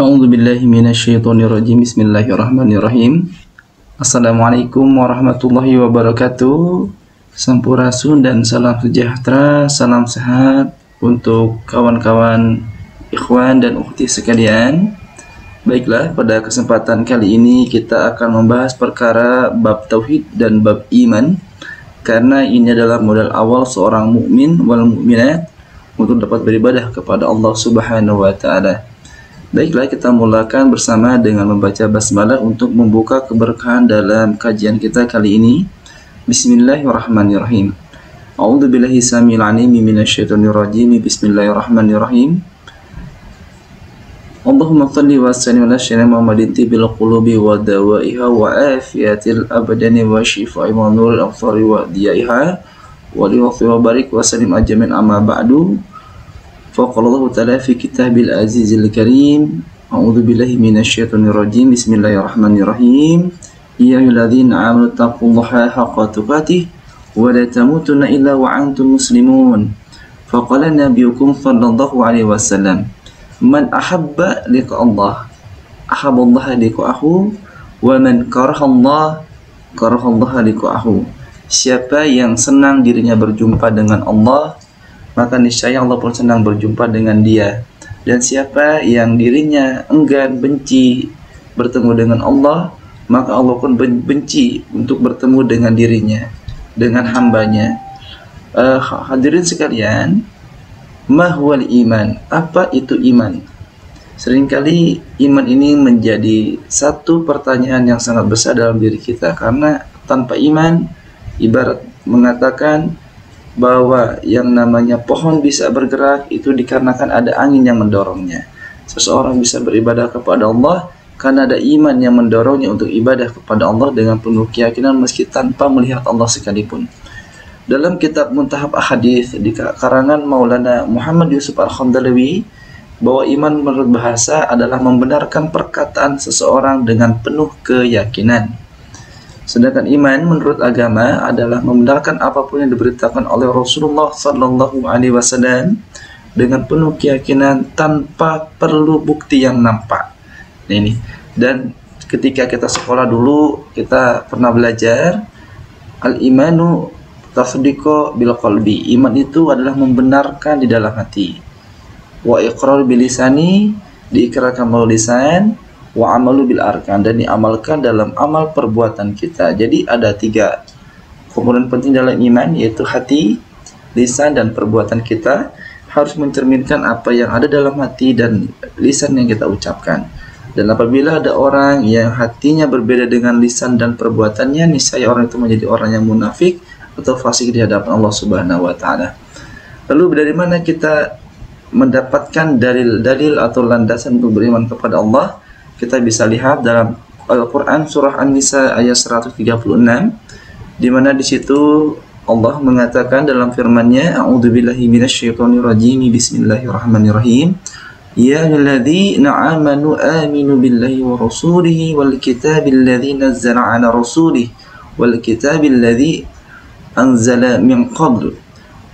A'udzubillahi minasyaitonirrajim. Bismillahirrahmanirrahim. Assalamualaikum warahmatullahi wabarakatuh. Sampurasun dan salam sejahtera, salam sehat untuk kawan-kawan ikhwan dan ukhti sekalian. Baiklah, pada kesempatan kali ini kita akan membahas perkara bab tauhid dan bab iman, karena ini adalah modal awal seorang mukmin wal mukminat untuk dapat beribadah kepada Allah Subhanahu wa taala. Baiklah, kita mulakan bersama dengan membaca basmalah untuk membuka keberkahan dalam kajian kita kali ini. Bismillahirrahmanirrahim. A'udzubillahi samil alim minasyaitonir rajim. Bismillahirrahmanirrahim. Allahumma shalli wa sallim ala sayyidina Muhammadin tibil qulubi wa dawaiha wa afiyatil abdani wa shifai wa nuril absari wa diyaiha wa liwaqti wa barik wa sallim ajmin amma ba'du. Faqala Allah Ta'ala fi kitabil azizil karim. A'udzu billahi minasyaitonir rajim. Bismillahirrahmanirrahim. Ya ayyuhalladzina amanu taqullaha haqqa tuqatih wa la tamutunna illa wa antum muslimun. Faqala nabiyukum sallallahu alaihi wasallam, man ahabba liqa Allah ahabballaha liqa'ahu wa man karahallah karahallaha liqa'ahu. Siapa yang senang dirinya berjumpa dengan Allah, maka niscaya Allah pun senang berjumpa dengan dia. Dan siapa yang dirinya enggan, benci bertemu dengan Allah, maka Allah pun benci untuk bertemu dengan dirinya, dengan hambanya. Hadirin sekalian, mahwal iman, apa itu iman? Seringkali iman ini menjadi satu pertanyaan yang sangat besar dalam diri kita, karena tanpa iman ibarat mengatakan bahwa yang namanya pohon bisa bergerak itu dikarenakan ada angin yang mendorongnya. Seseorang bisa beribadah kepada Allah karena ada iman yang mendorongnya untuk ibadah kepada Allah dengan penuh keyakinan meski tanpa melihat Allah sekalipun. Dalam kitab Muntahab Ahadits di karangan Maulana Muhammad Yusuf Al-Khandalawi, bahwa iman menurut bahasa adalah membenarkan perkataan seseorang dengan penuh keyakinan. Sedangkan iman menurut agama adalah membenarkan apapun yang diberitakan oleh Rasulullah Sallallahu Alaihi Wasallam dengan penuh keyakinan tanpa perlu bukti yang nampak. Nah, ini. Dan ketika kita sekolah dulu, kita pernah belajar al-imanu tasdiqu bil qalbi. Iman itu adalah membenarkan di dalam hati. Wa iqrar bil lisani, diikrarkan melalui lisan. Wa amalu bil arkan, dan diamalkan dalam amal perbuatan kita. Jadi ada 3 komponen penting dalam iman, yaitu hati, lisan, dan perbuatan kita harus mencerminkan apa yang ada dalam hati dan lisan yang kita ucapkan. Dan apabila ada orang yang hatinya berbeda dengan lisan dan perbuatannya, niscaya orang itu menjadi orang yang munafik atau fasik di hadapan Allah Subhanahu wa taala. Lalu dari mana kita mendapatkan dalil-dalil atau landasan untuk beriman kepada Allah? Kita bisa lihat dalam Al-Quran surah An-Nisa ayat 136, di mana di situ Allah mengatakan dalam firman-Nya, A'udzubillahi minasyaitonirrajim. Bismillahirrahmanirrahim. Ya ayyuhalladzina amanu aminu billahi wa rasulihi wal kitabil ladzi nazzala 'ala rasulihi wal kitabil ladzi anzala min qablu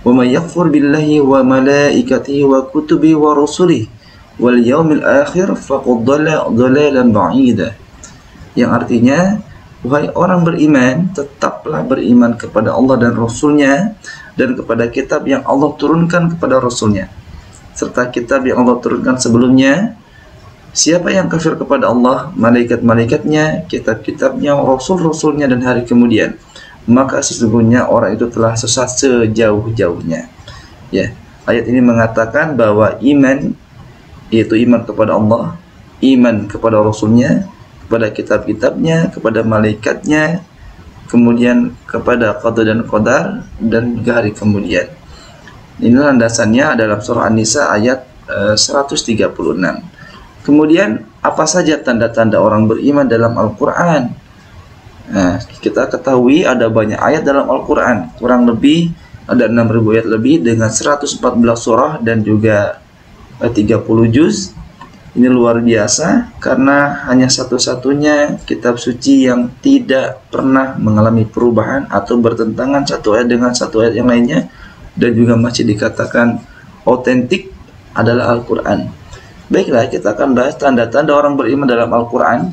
wa may yakfur billahi wa malaikatihi wa kutubihi wa rusulihi wal yaumil akhir faqad dhalalan ba'ida. Yang artinya, wahai orang beriman, tetaplah beriman kepada Allah dan Rasulnya, dan kepada kitab yang Allah turunkan kepada Rasulnya, serta kitab yang Allah turunkan sebelumnya. Siapa yang kafir kepada Allah, malaikat-malaikatnya, kitab-kitabnya, rasul-rasulnya, dan hari kemudian, maka sesungguhnya orang itu telah sesat sejauh-jauhnya. Ya, ayat ini mengatakan bahwa iman yaitu iman kepada Allah, iman kepada Rasulnya, kepada kitab-kitabnya, kepada malaikatnya, kemudian kepada qada dan qadar, dan juga hari kemudian. Inilah landasannya dalam surah An-Nisa ayat 136. Kemudian apa saja tanda-tanda orang beriman dalam Al-Quran? Nah, kita ketahui ada banyak ayat dalam Al-Quran, kurang lebih ada 6.000 ayat lebih dengan 114 surah dan juga 30 juz. Ini luar biasa karena hanya satu-satunya kitab suci yang tidak pernah mengalami perubahan atau bertentangan satu ayat dengan satu ayat yang lainnya, dan juga masih dikatakan otentik adalah Al-Quran. Baiklah, kita akan bahas tanda-tanda orang beriman dalam Al-Quran.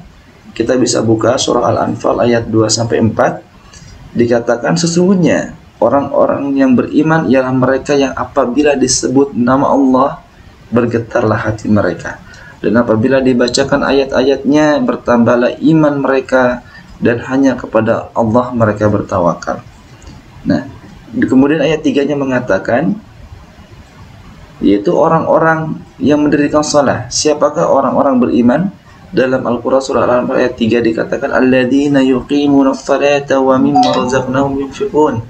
Kita bisa buka surah Al-Anfal ayat 2-4. Dikatakan sesungguhnya orang-orang yang beriman ialah mereka yang apabila disebut nama Allah bergetarlah hati mereka, dan apabila dibacakan ayat-ayatnya bertambahlah iman mereka, dan hanya kepada Allah mereka bertawakal. Nah, kemudian ayat 3-nya mengatakan, yaitu orang-orang yang mendirikan salat. Siapakah orang-orang beriman? Dalam Al-Quran surah Al-Anfal ayat 3 dikatakan alladzina yuqimuna sholata wa mimma razaqnahum yunfiqun,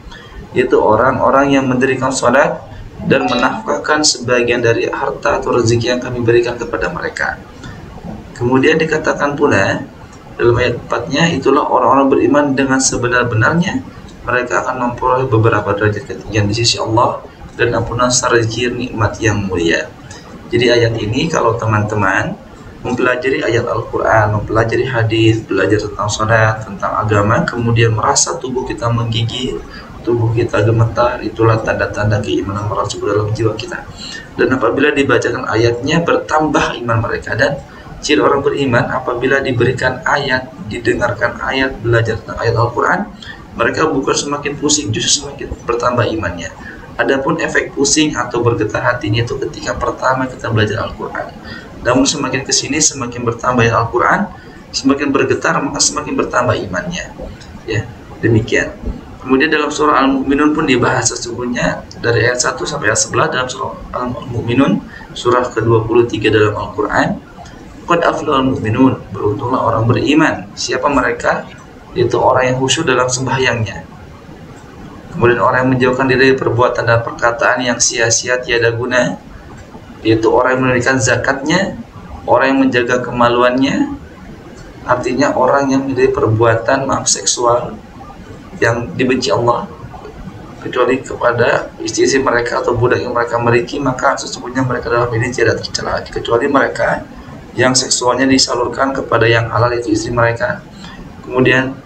yaitu orang-orang yang mendirikan salat dan menafkahkan sebagian dari harta atau rezeki yang kami berikan kepada mereka. Kemudian dikatakan pula dalam ayat 4-nya, itulah orang-orang beriman dengan sebenar-benarnya, mereka akan memperoleh beberapa derajat ketinggian di sisi Allah dan ampunan sarjir nikmat yang mulia. Jadi ayat ini kalau teman-teman mempelajari ayat Al-Quran, mempelajari hadis, belajar tentang salat, tentang agama, kemudian merasa tubuh kita menggigil, tubuh kita gemetar, itulah tanda-tanda keimanan merasuk dalam jiwa kita. Dan apabila dibacakan ayatnya bertambah iman mereka. Dan ciri orang beriman apabila diberikan ayat, didengarkan ayat, belajar tentang ayat Al-Quran, mereka bukan semakin pusing, justru semakin bertambah imannya. Adapun efek pusing atau bergetar hatinya itu ketika pertama kita belajar Al-Quran. Namun semakin kesini semakin bertambah Al-Quran, semakin bergetar maka semakin bertambah imannya. Ya, demikian. Kemudian dalam surah Al-Mu'minun pun dibahas sesungguhnya dari ayat 1 sampai ayat 11 dalam surah Al-Mu'minun, surah ke-23 dalam Al-Quran. Qad aflahal mu'minun, beruntunglah orang beriman. Siapa mereka? Yaitu orang yang khusyuk dalam sembahyangnya. Kemudian orang yang menjauhkan diri dari perbuatan dan perkataan yang sia-sia tiada guna, yaitu orang yang menunaikan zakatnya, orang yang menjaga kemaluannya. Artinya orang yang menjadi perbuatan seksual yang dibenci Allah, kecuali kepada istri-istri mereka atau budak yang mereka miliki, maka sesungguhnya mereka dalam ini tidak tercela, kecuali mereka yang seksualnya disalurkan kepada yang halal, yaitu istri mereka. Kemudian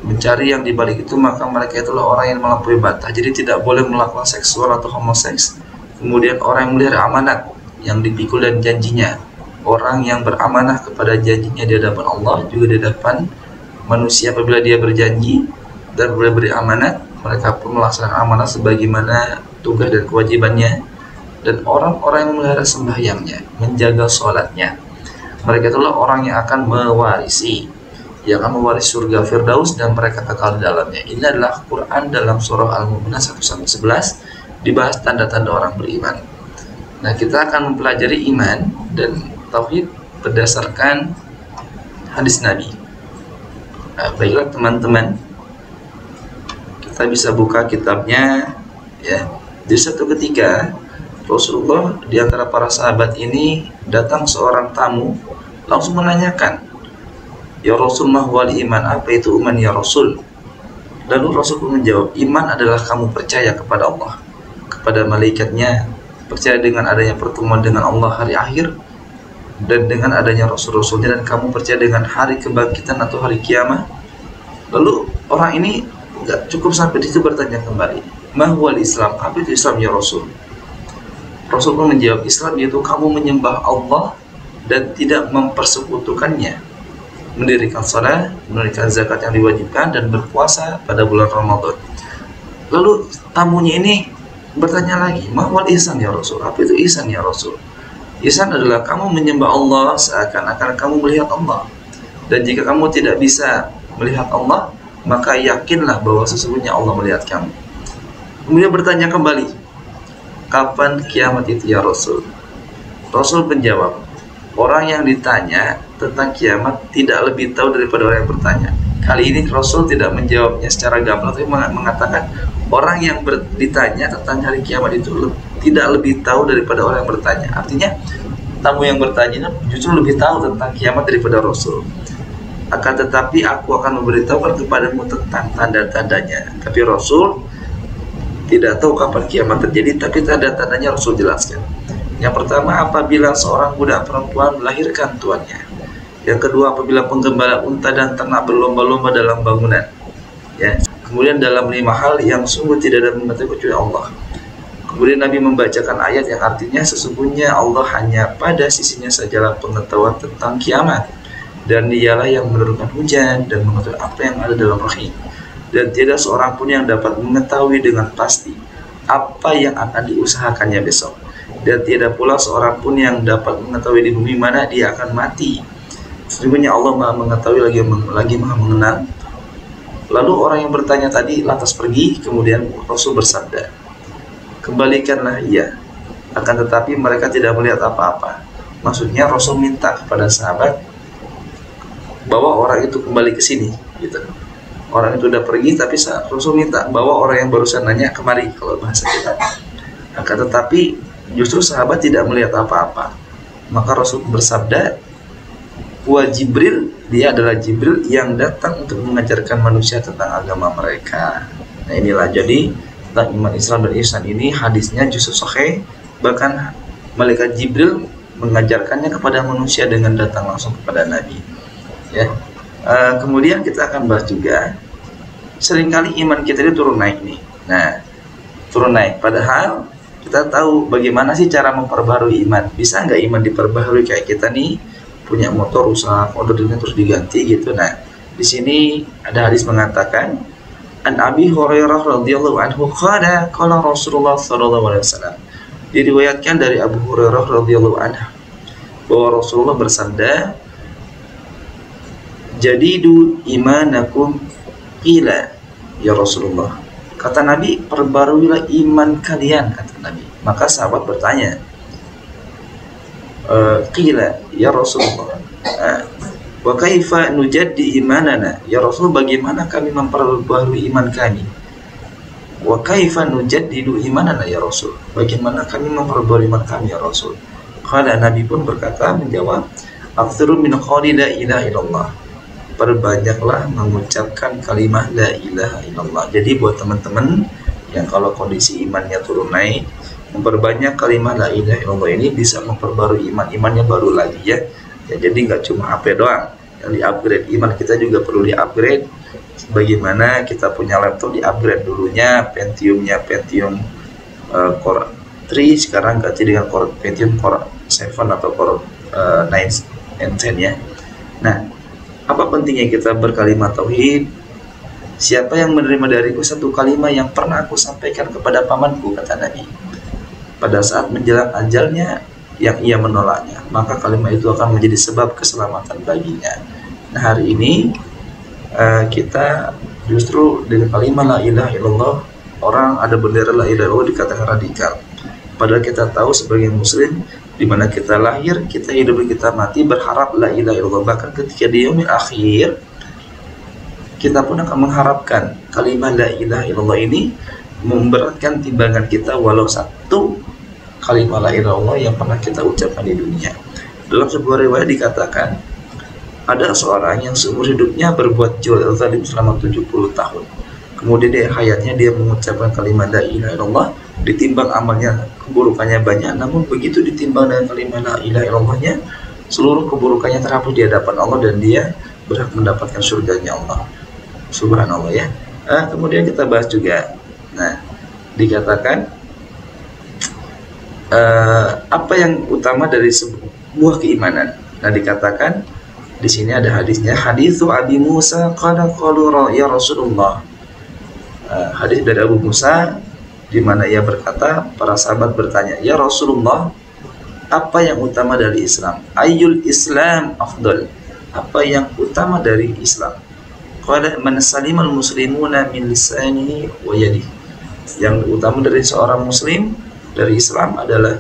mencari yang dibalik itu, maka mereka itulah orang yang melampaui batas, jadi tidak boleh melakukan seksual atau homoseks. Kemudian orang yang melihara amanat yang dipikul dan janjinya, orang yang beramanah kepada janjinya di hadapan Allah juga di hadapan manusia. Apabila dia berjanji dan boleh beri amanat, mereka pun melaksanakan amanat sebagaimana tugas dan kewajibannya. Dan orang-orang yang memelihara sembahyangnya, menjaga sholatnya, mereka itulah orang yang akan mewarisi, yang akan mewarisi surga Firdaus dan mereka kekal di dalamnya. Ini adalah Quran dalam surah Al-Mu'minun 1-11 dibahas tanda-tanda orang beriman. Nah, kita akan mempelajari iman dan tauhid berdasarkan hadis Nabi. Nah, baiklah teman-teman, kita bisa buka kitabnya ya. Di suatu ketika Rasulullah di antara para sahabat ini datang seorang tamu langsung menanyakan, "Ya Rasulullah, wal iman, apa itu iman ya Rasul?" Lalu Rasul pun menjawab, iman adalah kamu percaya kepada Allah, kepada malaikatnya, percaya dengan adanya pertemuan dengan Allah hari akhir, dan dengan adanya Rasul-Rasulnya, dan kamu percaya dengan hari kebangkitan atau hari kiamat. Lalu orang ini enggak cukup sampai di situ, bertanya kembali, "Mahwal Islam, apa itu Islam ya Rasul?" Rasul pun menjawab, Islam yaitu kamu menyembah Allah dan tidak mempersekutukannya, mendirikan salat, menunaikan zakat yang diwajibkan, dan berpuasa pada bulan Ramadan. Lalu tamunya ini bertanya lagi, "Mahwal ihsan ya Rasul, apa itu ihsan ya Rasul?" Ihsan adalah kamu menyembah Allah seakan-akan kamu melihat Allah, dan jika kamu tidak bisa melihat Allah, maka yakinlah bahwa sesungguhnya Allah melihat kamu. Kemudian bertanya kembali, "Kapan kiamat itu ya Rasul?" Rasul menjawab, orang yang ditanya tentang kiamat tidak lebih tahu daripada orang yang bertanya. Kali ini Rasul tidak menjawabnya secara gamblang, tapi mengatakan orang yang ditanya tentang hari kiamat itu tidak lebih tahu daripada orang yang bertanya. Artinya tamu yang bertanya justru lebih tahu tentang kiamat daripada Rasul. Akan tetapi aku akan memberitahukan kepadamu tentang tanda-tandanya. Tapi Rasul tidak tahu kapan kiamat terjadi, tapi tanda-tandanya Rasul jelaskan. Yang pertama, apabila seorang budak perempuan melahirkan tuannya. Yang kedua, apabila penggembala unta dan ternak berlomba-lomba dalam bangunan. Ya. Kemudian dalam 5 hal yang sungguh tidak ada mengetahui kecuali Allah. Kemudian Nabi membacakan ayat yang artinya sesungguhnya Allah hanya pada sisinya sajalah pengetahuan tentang kiamat, dan dialah yang menurunkan hujan dan mengetahui apa yang ada dalam rahim, dan tidak seorang pun yang dapat mengetahui dengan pasti apa yang akan diusahakannya besok, dan tidak pula seorang pun yang dapat mengetahui di bumi mana dia akan mati. Sesungguhnya Allah Maha mengetahui lagi Maha mengenal. Lalu orang yang bertanya tadi lantas pergi, kemudian Rasul bersabda, kembalikanlah ia, akan tetapi mereka tidak melihat apa-apa. Maksudnya Rasul minta kepada sahabat bahwa orang itu kembali ke sini, gitu. Orang itu udah pergi, tapi Rasul minta bahwa orang yang barusan nanya kemari, kalau bahasa kita. Akan tetapi justru sahabat tidak melihat apa-apa. Maka Rasul bersabda, wa Jibril, dia adalah Jibril yang datang untuk mengajarkan manusia tentang agama mereka. Nah inilah jadi tentang iman Islam dan ihsan ini hadisnya justru sahih, bahkan malaikat Jibril mengajarkannya kepada manusia dengan datang langsung kepada Nabi. Ya. Kemudian kita akan bahas juga seringkali iman kita itu turun naik nih. Nah, turun naik. Padahal kita tahu bagaimana sih cara memperbarui iman. Bisa nggak iman diperbarui kayak kita nih punya motor rusak, motornya terus diganti gitu. Nah, di sini ada hadis mengatakan An Abi Hurairah radhiyallahu anhu qala qala Rasulullah sallallahu alaihi wasallam. Diriwayatkan dari Abu Hurairah radhiyallahu anhu bahwa Rasulullah bersabda, jadidu imanakum, qila ya Rasulullah. Kata Nabi, perbaruilah iman kalian, kata Nabi. Maka sahabat bertanya, qila ya Rasulullah, wa kaifa nujaddi imanana, ya Rasul, bagaimana kami memperbarui iman kami? Wa kaifa nujaddidu imanana ya Rasul, bagaimana kami memperbarui iman kami ya Rasul? Qala, Nabi pun berkata menjawab, akthiru min qawli la ilaha illallah, perbanyaklah mengucapkan kalimat la ilaha illallah. Jadi buat teman-teman yang kalau kondisi imannya turun naik, memperbanyak kalimat la ilaha illallah ini bisa memperbarui imannya baru lagi ya. Jadi nggak cuma HP doang yang di-upgrade, iman kita juga perlu di-upgrade. Bagaimana kita punya laptop di-upgrade dulunya Pentium Core 3, sekarang ganti dengan Pentium Core 7 atau Core 9 and 10 ya. Nah, apa pentingnya kita berkalimat tauhid? Siapa yang menerima dariku satu kalimat yang pernah aku sampaikan kepada pamanku, kata Nabi, pada saat menjelang ajalnya yang ia menolaknya, maka kalimat itu akan menjadi sebab keselamatan baginya. Nah hari ini kita justru dengan kalimat la ilaha illallah, orang ada bendera la ilaha illallah dikatakan radikal. Padahal kita tahu sebagai muslim, di mana kita lahir, kita hidup, kita mati berharap la ilaha illallah. Bahkan ketika di yaumil akhir, kita pun akan mengharapkan kalimat la ilaha illallah ini memberatkan timbangan kita walau satu kalimat la ilaha illallah yang pernah kita ucapkan di dunia. Dalam sebuah riwayat dikatakan, ada seorang yang seumur hidupnya berbuat jual zalim selama 70 tahun. Kemudian di hayatnya dia mengucapkan kalimat la ilaha illallah, ditimbang amalnya, keburukannya banyak, namun begitu ditimbang dengan kalimat la ilaha illallahnya, seluruh keburukannya terhapus di hadapan Allah dan dia berhak mendapatkan surganya Allah. Subhanallah ya. Kemudian kita bahas juga, nah dikatakan apa yang utama dari sebuah keimanan. Nah dikatakan di sini ada hadisnya, haditsu Abi Musa qala qalu ya Rasulullah. Hadis dari Abu Musa di mana ia berkata, para sahabat bertanya, ya Rasulullah, apa yang utama dari Islam? Ayyul Islam afdal? Apa yang utama dari Islam? Qala man salimal muslimuna min lisanihi wa yadihi. Yang utama dari seorang muslim dari Islam adalah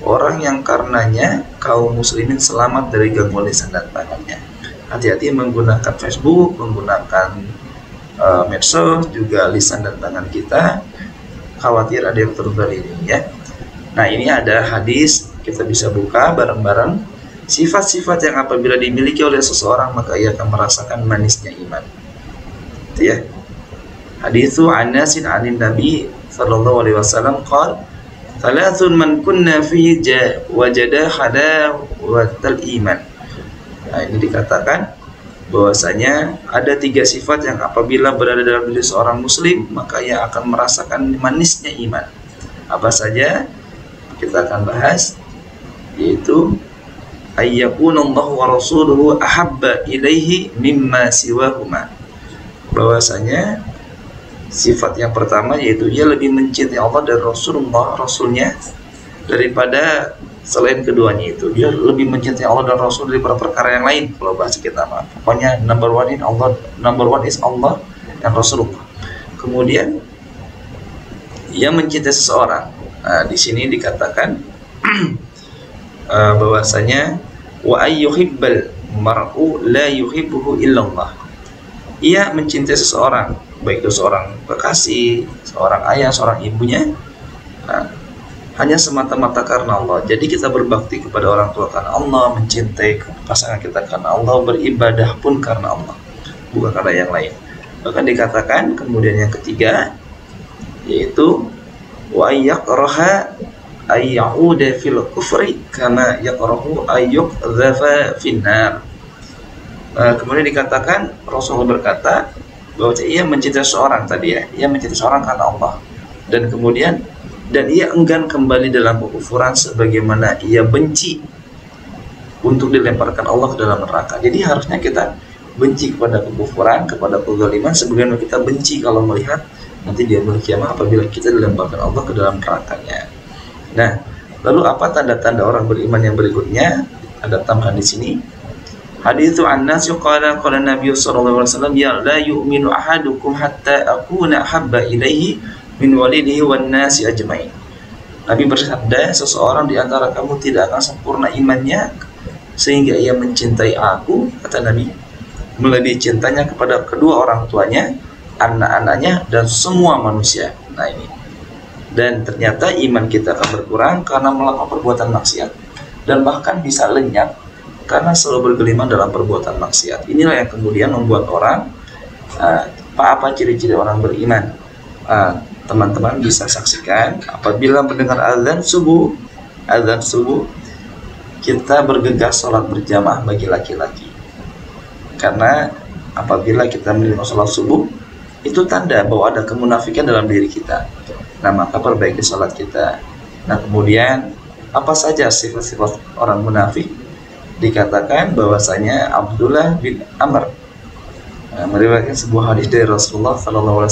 orang yang karenanya kaum muslimin selamat dari gangguan lisan dan tangannya. Hati-hati menggunakan Facebook, menggunakan medsos, juga lisan dan tangan kita, khawatir ada yang terjadi ini ya. Nah ini ada hadis, kita bisa buka bareng-bareng. Sifat-sifat yang apabila dimiliki oleh seseorang maka ia akan merasakan manisnya iman. Itu ya. Haditsu Anasin anin Nabi sallallahu alaihi wasallam qala, thalathun man kunna fihi wajada halawatal iman. Nah ini dikatakan bahwasanya ada 3 sifat yang apabila berada dalam diri seorang muslim maka ia akan merasakan manisnya iman. Apa saja kita akan bahas, yaitu ayyakunallahu wa rasuluhu ahabba ilaihi mimma siwahuma. Bahwasanya sifat yang pertama yaitu ia lebih mencintai Allah dan Rasulnya daripada selain keduanya itu. Dia lebih mencintai Allah dan Rasul daripada perkara yang lain. Kalau bahasa kita mah, pokoknya number one is Allah dan Rasulullah. Kemudian ia mencintai seseorang. Nah, di sini dikatakan bahwasanya wa ayyuhibbal mar'u la yuhibbuhu illallah. Ia mencintai seseorang, baik itu seorang kekasih, seorang ayah, seorang ibunya, hanya semata-mata karena Allah. Jadi kita berbakti kepada orang tua karena Allah, mencintai pasangan kita karena Allah, beribadah pun karena Allah, bukan karena yang lain. Bahkan dikatakan kemudian yang ketiga yaitu wa yakraha ayyauda fil kufri kama yakrahu ayyuqdhafa finnar. Kemudian dikatakan Rasulullah berkata bahwa ia mencintai seorang tadi ya, ia mencintai seorang karena Allah, dan kemudian ia enggan kembali dalam kekufuran sebagaimana ia benci untuk dilemparkan Allah ke dalam neraka. Jadi harusnya kita benci kepada kekufuran, kepada kezaliman sebagaimana kita benci kalau melihat nanti di hari kiamat apabila kita dilemparkan Allah ke dalam nerakanya. Nah, lalu apa tanda-tanda orang beriman yang berikutnya? Ada tambahan di sini. Haditsu Anas qala Nabi sallallahu alaihi wasallam ya la yu'minu ahadukum hatta akuna habba ilaihi min walidihi wan nasi ajmain. Nabi bersabda, seseorang di antara kamu tidak akan sempurna imannya sehingga ia mencintai aku, kata Nabi, melebihi cintanya kepada kedua orang tuanya, anak-anaknya, dan semua manusia. Nah ini. Dan ternyata iman kita akan berkurang karena melakukan perbuatan maksiat, dan bahkan bisa lenyap karena selalu bergelimang dalam perbuatan maksiat. Inilah yang kemudian membuat orang apa ciri-ciri orang beriman. Teman-teman bisa saksikan apabila mendengar azan subuh kita bergegas sholat berjamaah bagi laki-laki, karena apabila kita mendengar sholat subuh itu tanda bahwa ada kemunafikan dalam diri kita. Nah, maka perbaiki sholat kita. Nah, kemudian apa saja sifat-sifat orang munafik? Dikatakan bahwasanya Abdullah bin Amr meriwayatkan sebuah hadis dari Rasulullah SAW,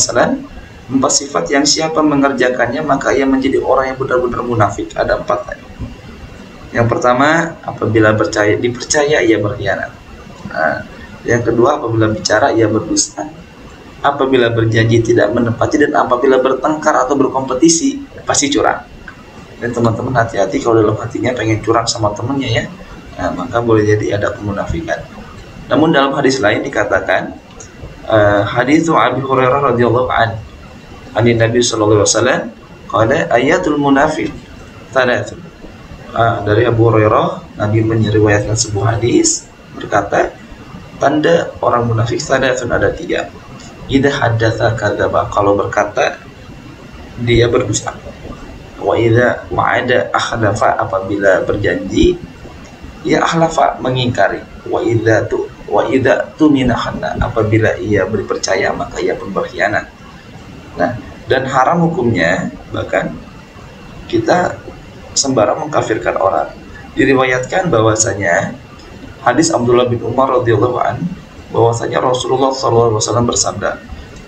4 sifat yang siapa mengerjakannya maka ia menjadi orang yang benar-benar munafik. Ada 4 tadi. Yang pertama, apabila dipercaya ia berkhianat. Yang kedua, apabila bicara ia berdusta. Apabila berjanji tidak menepati, dan apabila bertengkar atau berkompetisi pasti curang. Dan teman-teman hati-hati kalau dalam hatinya pengen curang sama temennya ya. Nah, maka boleh jadi ada kemunafikan. Namun dalam hadis lain dikatakan hadis Abi Hurairah radhiyallahu anhu dari Nabi sallallahu alaihi wasallam qala ayatul munafiq thalath. Dari Abu Hurairah Nabi meriwayatkan sebuah hadis berkata tanda orang munafik thalathun ada 3. Idza haddatsa kadzaba, kalau berkata dia berdusta. Wa idza wa'ada akhlafa, apabila berjanji ia akhlafa mengingkari. Wa idza tumina khana, apabila ia berpercaya maka ia pun berkhianat. Nah, dan haram hukumnya bahkan kita sembarang mengkafirkan orang. Diriwayatkan bahwasanya hadis Abdullah bin Umar radhiyallahu anhu bahwasanya Rasulullah SAW bersabda,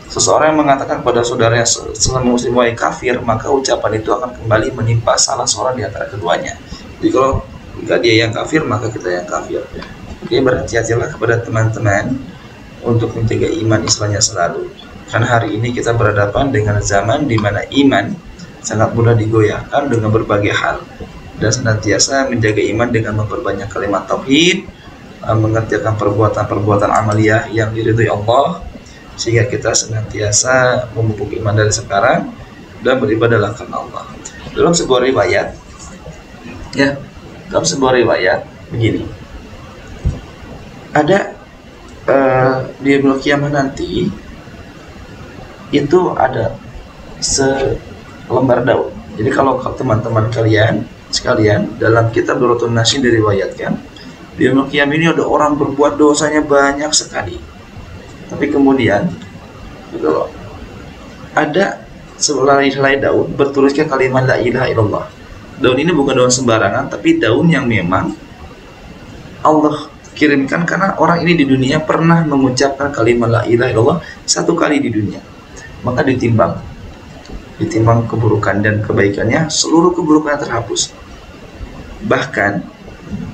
seseorang yang mengatakan kepada saudaranya sesama muslim wahai kafir, maka ucapan itu akan kembali menimpa salah seorang di antara keduanya. Jadi kalau jika dia yang kafir maka kita yang kafir. Oke, berhati-hatilah kepada teman-teman untuk menjaga iman Islamnya selalu. Karena hari ini kita berhadapan dengan zaman di mana iman sangat mudah digoyahkan dengan berbagai hal, dan senantiasa menjaga iman dengan memperbanyak kalimat tauhid, mengerjakan perbuatan-perbuatan amaliyah yang diridhoi Allah, sehingga kita senantiasa memupuk iman dari sekarang dan beribadahlah karena Allah. Dalam sebuah riwayat begini, ada di yaumul kiamah nanti itu ada selembar daun. Jadi kalau teman-teman kalian sekalian, dalam kitab Durratun Nasin diriwayatkan di yaumul kiamah ini ada orang berbuat dosanya banyak sekali, tapi kemudian gitu loh, ada sehelai daun bertuliskan kalimat la ilaha illallah. Daun ini bukan daun sembarangan, tapi daun yang memang Allah kirimkan karena orang ini di dunia pernah mengucapkan kalimat la ilaha illallah satu kali di dunia. Maka ditimbang keburukan dan kebaikannya, seluruh keburukannya terhapus. Bahkan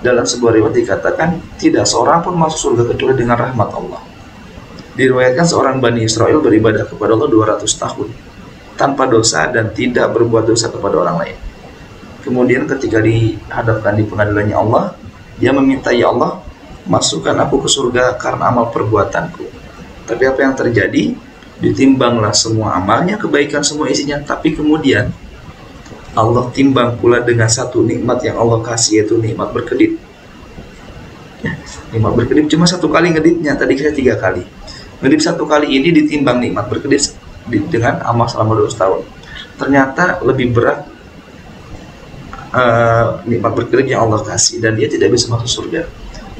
dalam sebuah riwayat dikatakan tidak seorang pun masuk surga kecuali dengan rahmat Allah. Diriwayatkan seorang Bani Israel beribadah kepada Allah 200 tahun tanpa dosa dan tidak berbuat dosa kepada orang lain. Kemudian ketika dihadapkan di pengadilannya Allah, dia meminta, ya Allah, masukkan aku ke surga karena amal perbuatanku. Tapi apa yang terjadi? Ditimbanglah semua amalnya, kebaikan semua isinya, tapi kemudian Allah timbang pula dengan satu nikmat yang Allah kasih, yaitu nikmat berkedip. Nikmat berkedip cuma satu kali ngedipnya, tadi kita 3 kali. Ngedip satu kali ini ditimbang nikmat berkedip dengan amal selama 200 tahun. Ternyata lebih berat nikmat berkedip yang Allah kasih, dan dia tidak bisa masuk surga.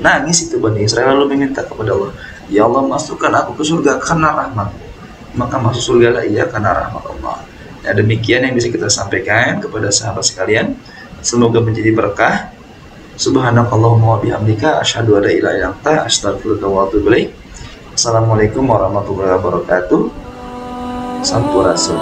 Nangis itu Bani Israel lalu meminta kepada Allah, ya Allah, masukkan aku ke surga karena rahmat. Maka masuk surga lah ia karena rahmat Allah. Ya, demikian yang bisa kita sampaikan kepada sahabat sekalian. Semoga menjadi berkah. Subhanakallahumma wa bihamdika asyhadu an la ilaha illa anta astaghfiruka wa atubu ilaik. Assalamualaikum warahmatullahi wabarakatuh. Sampurasun.